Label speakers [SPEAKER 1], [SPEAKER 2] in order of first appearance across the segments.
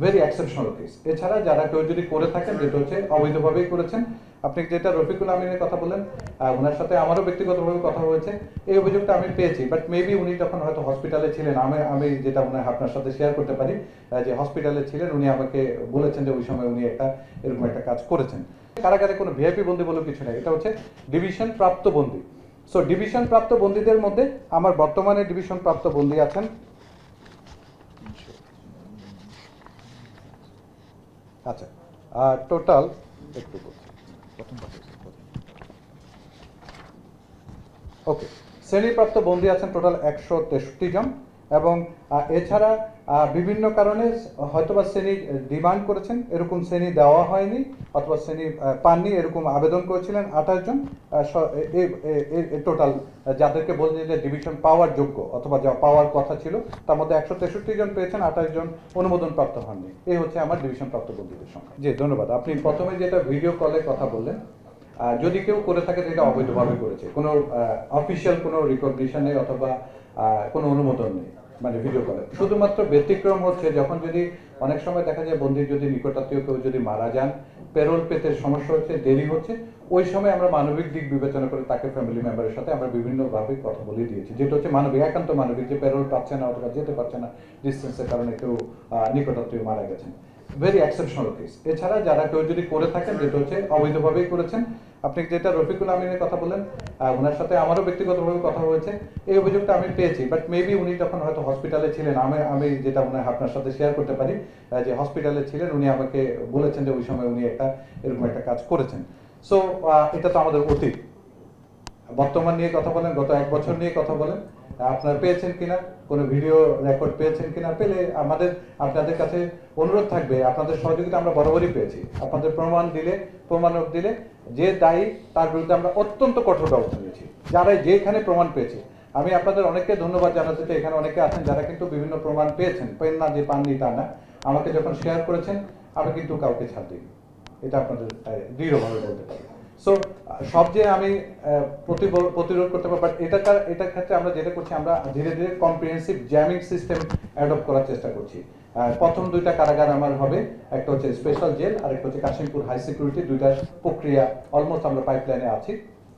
[SPEAKER 1] Very exceptional case. এছাড়া যারা কেউ যদি করে থাকেন, যেটা হচ্ছে অবৈধভাবেই করেছেন, আপনি যেটা রফিকুল আমিনের কথা বলেন, ওনার সাথে আমারও ব্যক্তিগতভাবে কথা হয়েছে, এই অভিযোগটা আমি পেয়েছি। বাট মেবি উনি যখন হয়তো হসপিটালে ছিলেন, আমি যেটা মনে হয় আপনার সাথে শেয়ার করতে পারি, যে হসপিটালে ছিলেন, উনি আমাকে বলেছেন যে ওই সময় উনি এরকম একটা কাজ করেছেন। কারাগারে কোনো ভিআইপি বন্দি বলে কিছু নেই, এটা হচ্ছে ডিভিশন প্রাপ্ত বন্দি। সো ডিভিশন প্রাপ্ত বন্দীদের মধ্যে আমার বর্তমানে ডিভিশন প্রাপ্ত বন্দী আছেন আচ্ছা টোটাল একটু ওকে, শ্রেণীপ্রাপ্ত বন্দী আছেন টোটাল 163 জন। এবং এছাড়া বিভিন্ন কারণে হয়তোবা শ্রেণী ডিমান্ড করেছেন, এরকম শ্রেণী দেওয়া হয়নি, অথবা শ্রেণী পাননি, এরকম আবেদন করেছিলেন 28 জন। টোটাল যাদেরকে বলছেন যে ডিভিশন পাওয়ার যোগ্য অথবা যা পাওয়ার কথা ছিল, তার মধ্যে 163 জন পেয়েছেন, 28 জন অনুমোদন প্রাপ্ত হননি। এই হচ্ছে আমার ডিভিশন প্রাপ্ত বন্দীদের সংখ্যা। জি ধন্যবাদ। আপনি প্রথমে যেটা ভিডিও কলে কথা বললেন, যদি কেউ করে থাকে সেটা অবৈধভাবে করেছে, কোনো অফিসিয়াল কোনো রিকগনিশন নেই অথবা কোনো অনুমোদন নেই, মানে ভিডিও কলে। শুধুমাত্র ব্যতিক্রম হচ্ছে যখন যদি অনেক সময় দেখা যায় বন্দির যদি নিকটাত্মীয় কেউ যদি মারা যান, পেরোল পেতে সমস্যা হচ্ছে, দেরি হচ্ছে, ওই সময় আমরা মানবিক দিক বিবেচনা করে তাকে ফ্যামিলি মেম্বারের সাথে আমরা বিভিন্নভাবে কথা বলে দিয়েছি, যেটা হচ্ছে মানবিক, একান্ত মানবিক, যে পেরোল পাচ্ছে না অথবা যেতে পারছে না ডিস্টেন্সের কারণে কেউ নিকটাত্মীয় মারা গেছেন। Very exceptional case. এছাড়া যারা কেউ যদি করে থাকেন, যেটা হচ্ছে অবৈধভাবেই করেছেন, আপনি যেটা রফিকুল আমিনের কথা বলেন, ওনার সাথে আমারও ব্যক্তিগতভাবে কথা হয়েছে, এই অভিযোগটা আমি পেয়েছি। বাট মেবি উনি যখন হয়তো হসপিটালে ছিলেন, আমি যেটা মনে হয় আপনার সাথে শেয়ার করতে পারি, যে হসপিটালে ছিলেন, উনি আমাকে বলেছেন যে ওই সময় উনি এরকম একটা কাজ করেছেন। সো এটা তো আমাদের অতীত। বর্তমান নিয়ে কথা বলেন, গত 1 বছর নিয়ে কথা বলেন, আপনারা পেয়েছেন কিনা, কোনো ভিডিও রেকর্ড পেয়েছেন কিনা, পেলে আপনাদের কাছে অনুরোধ থাকবে, আপনাদের সহযোগিতা আমরা বরাবরই পেয়েছি। আপনাদের প্রমাণক দিলে যে দায়ী তার বিরুদ্ধে আমরা অত্যন্ত কঠোর ব্যবস্থা নিয়েছি, যারা যেখানে প্রমাণ পেয়েছে। আমি আপনাদের অনেককে ধন্যবাদ জানাতে চাই, এখানে অনেকে আছেন যারা কিন্তু বিভিন্ন প্রমাণ পেয়েছেন, পেন না যে পাননি তা না, আমাকে যখন শেয়ার করেছেন আমি কিন্তু কাউকে ছাড় দিই, এটা আপনাদের দৃঢ়ভাবে বলতে পারি। সো সব যে আমি প্রতিরোধ করতে পারবো, বাট এটার ক্ষেত্রে আমরা যেটা করছি, আমরা ধীরে ধীরে কম্প্রিহেন্সিভ জ্যামিং সিস্টেম অ্যাডপ্ট করার চেষ্টা করছি। প্রথম 2টা কারাগার আমার হবে, একটা হচ্ছে স্পেশাল জেল আর একটা হচ্ছে কাশিমপুর হাই সিকিউরিটি। 2টার প্রক্রিয়া অলমোস্ট আমরা পাইপলাইনে আছি,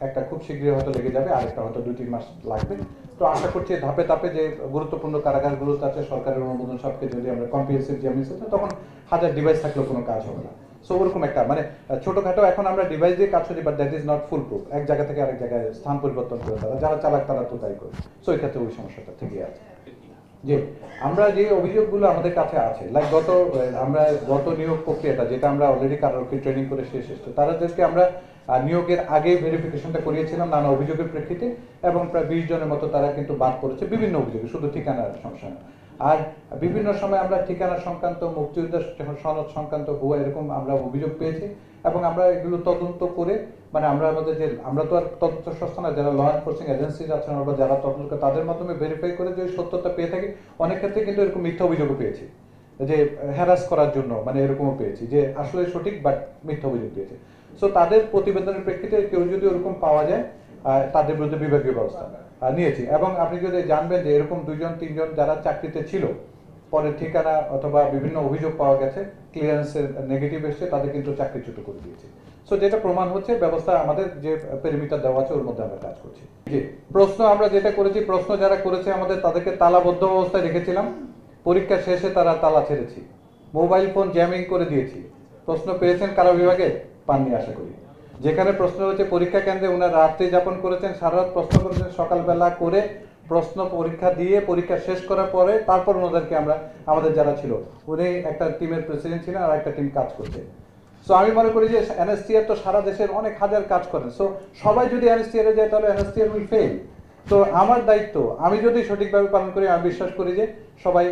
[SPEAKER 1] একটা খুব শীঘ্রই হয়তো লেগে যাবে, আরেকটা হয়তো 2-3 মাস লাগবে। তো আশা করছি ধাপে ধাপে যে গুরুত্বপূর্ণ কারাগারগুলোতে আছে সরকারের অনুমোদন সবকে যদি আমরা কম্প্রিহেন্সিভ জ্যামিং সিস্টেম, তখন 1000 ডিভাইস থাকলেও কোনো কাজ হবে না। সো ওরকম একটা মানে ছোটখাটো এখন আমরা ডিভাইস দিয়ে কাজ করি, but that is not full proof. এক জায়গা থেকে আরেক জায়গায় স্থান পরিবর্তন করে যারা চালাক তারা তো তাই করে। সো এই ক্ষেত্রে ওই সমস্যাটা থেকে আছে। যে আমরা যে অভিযোগগুলো আমাদের কাছে আছে, লাইক আমরা গত নিয়োগ প্রক্রিয়াটা যেটা আমরা অলরেডি কারারক্ষী ট্রেনিং করে শেষ এসেছে, তাদেরকে আমরা নিয়োগের আগে ভেরিফিকেশনটা করিয়েছিলাম নানা অভিযোগের প্রেক্ষিতে, এবং প্রায় 20 জনের মতো তারা কিন্তু বাদ পড়েছে বিভিন্ন অভিযোগে, শুধু ঠিকানার সমস্যা না। আর বিভিন্ন সময় আমরা ঠিকানা সংক্রান্ত, মুক্তিযোদ্ধা সনদ সংক্রান্ত ভুয়া এরকম আমরা অভিযোগ পেয়েছি, এবং আমরা এগুলো তদন্ত করে, মানে আমরা তো আর তদন্ত সংস্থা না, যারা ল এনফোর্সিং এজেন্সিজ আছেন বা যারা তদন্ত, তাদের মাধ্যমে ভেরিফাই করে যে সত্যতা পেয়ে থাকি। অনেক ক্ষেত্রে কিন্তু এরকম মিথ্যা অভিযোগও পেয়েছি, যে হ্যারাস করার জন্য, মানে এরকমও পেয়েছি যে আসলে সঠিক বাট মিথ্যা অভিযোগ পেয়েছে। সো তাদের প্রতিবেদনের প্রেক্ষিতে কেউ যদি ওরকম পাওয়া যায়, তাদের বিরুদ্ধে বিভাগীয় ব্যবস্থা নিয়েছি। এবং আপনি যদি জানবেন যে এরকম 2-3 জন যারা চাকরিতে ছিল, পরে ঠিকানা অথবা বিভিন্ন অভিযোগ পাওয়া গেছে, ক্লিয়ারেন্সের নেগেটিভ এসছে, তাদের কিন্তু চাকরিচ্যুত করে দিয়েছে। সো যেটা প্রমাণ হচ্ছে ব্যবস্থা আমাদের যে পেরিমিটার দেওয়া আছে ওর মধ্যে আমরা কাজ করছি। জি, প্রশ্ন আমরা যেটা করেছি, প্রশ্ন যারা করেছে আমাদের তাদেরকে তালাবদ্ধ অবস্থায় রেখেছিলাম, পরীক্ষা শেষে তারা তালা ছেড়েছি, মোবাইল ফোন জ্যামিং করে দিয়েছি। প্রশ্ন পেয়েছেন কারা বিভাগে? পাননি আশা করি। যেখানে প্রশ্ন হচ্ছে পরীক্ষা কেন্দ্রে ওনারা রাত্রি যাপন করেছেন, সারা রাত প্রশ্ন করেছেন, সকালবেলা করে প্রশ্ন পরীক্ষা দিয়ে পরীক্ষা শেষ করার পরে তারপর ওনাদেরকে আমাদের যারা ছিল, উনি একটা টিমের প্রেসিডেন্ট ছিলেন আর একটা টিম কাজ করছে। সো আমি মনে করি যে এনএসটিআর তো সারা দেশের অনেক হাজার কাজ করেন, সো সবাই যদি এনএসটিআর এ যায় তাহলে এনএসটিআর উইল ফেল। তো আমার দায়িত্ব, আমি যদি সঠিকভাবে পালন করি, আমি বিশ্বাস করি যে সবাই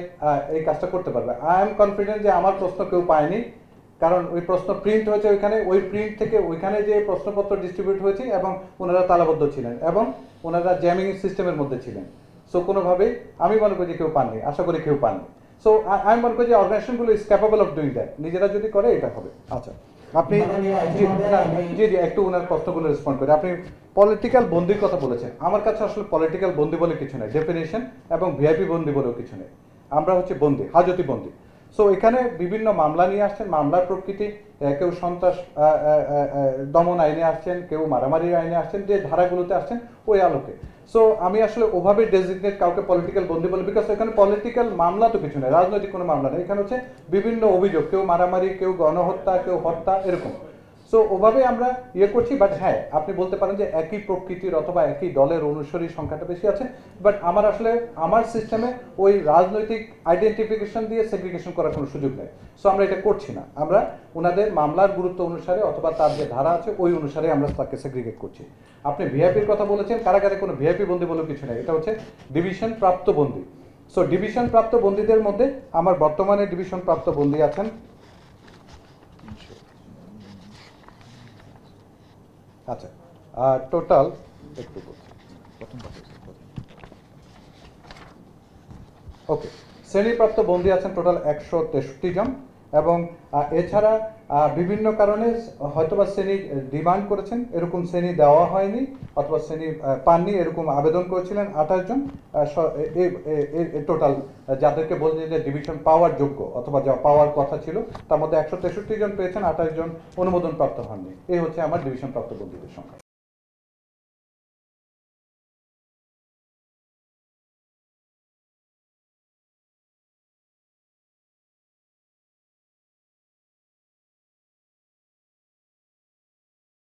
[SPEAKER 1] এই কাজটা করতে পারবে। আই এম কনফিডেন্ট যে আমার প্রশ্ন কেউ পায়নি, কারণ ওই প্রশ্ন প্রিন্ট হয়েছে ওইখানে, ওই প্রিন্ট থেকে ওইখানে যে প্রশ্নপত্র ডিস্ট্রিবিউট হয়েছে, এবং ওনারা তালাবদ্ধ ছিলেন এবং ওনারা জ্যামিং সিস্টেমের মধ্যে ছিলেন। সো কোনোভাবেই আমি মনে করি যে কেউ পাননি, আশা করি কেউ পাননি। সো আমি মনে করি যে অর্গানাইজেশনগুলো is capable of doing that, নিজেরা যদি করে এটা হবে। আচ্ছা, আপনি জি একটু ওনার প্রশ্নগুলো রেসপন্ড করে। আপনি পলিটিক্যাল বন্দির কথা বলেছেন, আমার কাছে আসলে পলিটিক্যাল বন্দি বলে কিছু নেই, ডেফিনেশন এবং ভিআইপি বন্দি বলেও কিছু নেই। আমরা হচ্ছে বন্দি, হাজতি বন্দি। সো এখানে বিভিন্ন মামলা নিয়ে আসছেন, মামলার প্রকৃতি কেউ সন্ত্রাস দমন আইনে আসছেন, কেউ মারামারি আইনে আসছেন, যে ধারাগুলোতে আসছেন ওই আলোকে। সো আমি আসলে ওভাবে ডেজিগনেট কাউকে পলিটিক্যাল বন্দী বলে, বিকজ এখানে পলিটিক্যাল মামলা তো কিছু নেই, রাজনৈতিক কোনো মামলা নেই, এখানে হচ্ছে বিভিন্ন অভিযোগ, কেউ মারামারি, কেউ গণহত্যা, কেউ হত্যা, এরকম। সো ওভাবে আমরা করছি। বাট হ্যাঁ, আপনি বলতে পারেন যে একই প্রকৃতির অথবা একই দলের অনুসারী সংখ্যাটা বেশি আছে, বাট আমার আসলে আমার সিস্টেমে ওই রাজনৈতিক আইডেন্টিফিকেশন দিয়ে সেগ্রিগেশন করার কোনো সুযোগ নেই। সো আমরা এটা করছি না, আমরা ওনাদের মামলার গুরুত্ব অনুসারে অথবা তার যে ধারা আছে ওই অনুসারে আমরা তাকে সেগ্রিগেট করছি। আপনি ভিআইপির কথা বলেছেন, কারাগারে কোনো ভিআইপি বন্দী বলেও কিছু নেই, এটা হচ্ছে ডিভিশন প্রাপ্ত বন্দী। সো ডিভিশন প্রাপ্ত বন্দীদের মধ্যে আমার বর্তমানে ডিভিশন প্রাপ্ত বন্দী আছেন আচ্ছা টোটাল একটু ওকে, শ্রেণীপ্রাপ্ত বন্দী আছেন টোটাল 163 জন, এবং এছাড়া বিভিন্ন কারণে হয়তোবা শ্রেণী ডিমান্ড করেছেন, এরকম শ্রেণী দেওয়া হয়নি অথবা শ্রেণী পাননি, এরকম আবেদন করেছিলেন 28 জন। টোটাল যাদেরকে বলছেন যে ডিভিশন পাওয়ার যোগ্য অথবা যা পাওয়ার কথা ছিল, তার মধ্যে 163 জন পেয়েছেন, 28 জন অনুমোদন প্রাপ্ত হননি। এই হচ্ছে আমার ডিভিশন প্রাপ্ত বন্দীদের সংখ্যা।